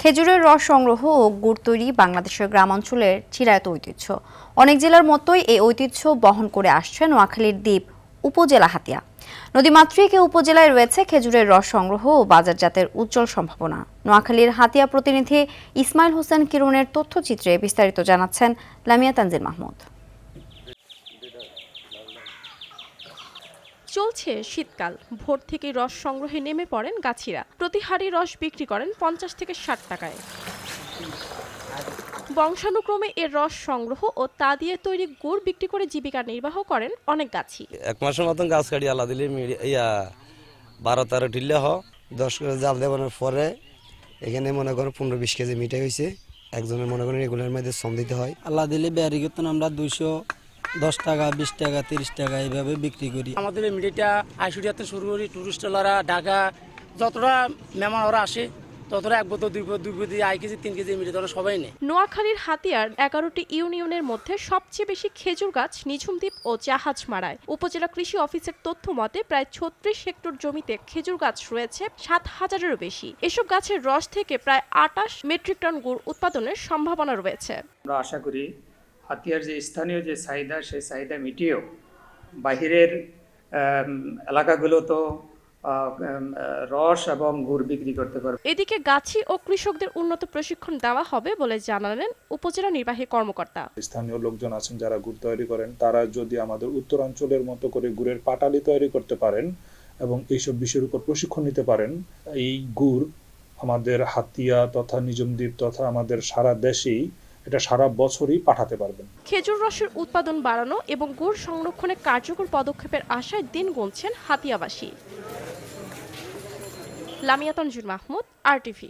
খেজুরের রস সংগ্রহ ও গুড় তৈরি বাংলাদেশের গ্রামাঞ্চলের চিরায়ত ঐতিহ্য। অনেক জেলার মতোই এই ঐতিহ্য বহন করে আসছে নোয়াখালীর দ্বীপ উপজেলা হাতিয়া। নদীমাতৃক এ উপজেলায় রয়েছে খেজুরের রস সংগ্রহ ও বাজারজাতের উজ্জ্বল সম্ভাবনা। নোয়াখালীর হাতিয়া প্রতিনিধি ইসমাইল হোসেন কিরণের তথ্যচিত্রে বিস্তারিত জানাচ্ছেন লামিয়া তানজিল মাহমুদ। চলছে শীতকাল, ভোর থেকে রস সংগ্রহে নেমে পড়েন গাছিরা। প্রতি হাড়ি রস বিক্রি করেন 50 থেকে 60 টাকায়। বংশানুক্রমে এর রস সংগ্রহ ও তা দিয়ে তৈরি গুড় বিক্রি করে জীবিকা নির্বাহ করেন অনেক গাছি। এক মাসের মতন গাছ কাটি আলা দিলে 12-13 টিল্লে 10 করে জাল দেওয়ার পরে এখানে মনে করেন 15-20 কেজি মিঠাই হয়েছে। একজনের মনে করেন এগুলোর মধ্যে শ্রম দিতে হয়। আল্লাহ দিলে বেয়ারি করতেন আমরা 210 টাকা, 20 টাকা, 30 টাকা এইভাবে বিক্রি করি। আমাদের এই মিঠাইটা আইসুরিয়াতে শুরু করি, টুরিস্টরা ঢাকা যতটা মেহমান ওরা আসে ততটা 1 বোতল 2 বোতল 1 কেজি 3 কেজি মিঠাই তোরা সবাই নেয়। নোয়াখালীর হাতিয়ার 11টি ইউনিয়নের মধ্যে সবচেয়ে বেশি খেজুর গাছ নিঝুম দ্বীপ ও জাহাজমারায়। উপজেলা কৃষি অফিসের তথ্য মতে প্রায় 36 হেক্টর জমিতে খেজুর গাছ রয়েছে 7000-এরও বেশি। এসব গাছের রস থেকে প্রায় 28 মেট্রিক টন গুড় উৎপাদনের সম্ভাবনা রয়েছে। আমরা আশা করি হাতিয়ার যে স্থানীয় যে চাহিদা, সেই চাহিদা মিটিয়েও বাহিরের এলাকাগুলো তো রস এবং গুড় বিক্রি করতে পারবে। এদিকে গাছি ও কৃষকদের উন্নত প্রশিক্ষণ দেওয়া হবে বলে জানালেন উপজেলা নির্বাহী কর্মকর্তা। স্থানীয় লোকজন আছেন যারা গুড় তৈরি করেন, তারা যদি আমাদের উত্তরাঞ্চলের মতো করে গুড়ের পাটালি তৈরি করতে পারেন এবং এইসব বিষয়ের উপর প্রশিক্ষণ নিতে পারেন, এই গুড় আমাদের হাতিয়া তথা নিঝুম দ্বীপ তথা আমাদের সারা দেশেই এটা সারা বছরই পাঠাতে পারবেন। খেজুর রসের উৎপাদন বাড়ানো এবং গুড় সংরক্ষণে কার্যকর পদক্ষেপের আশায় দিন গুনছেন হাতিয়াবাসী। লামিয়া তানজিল মাহমুদ, RTV।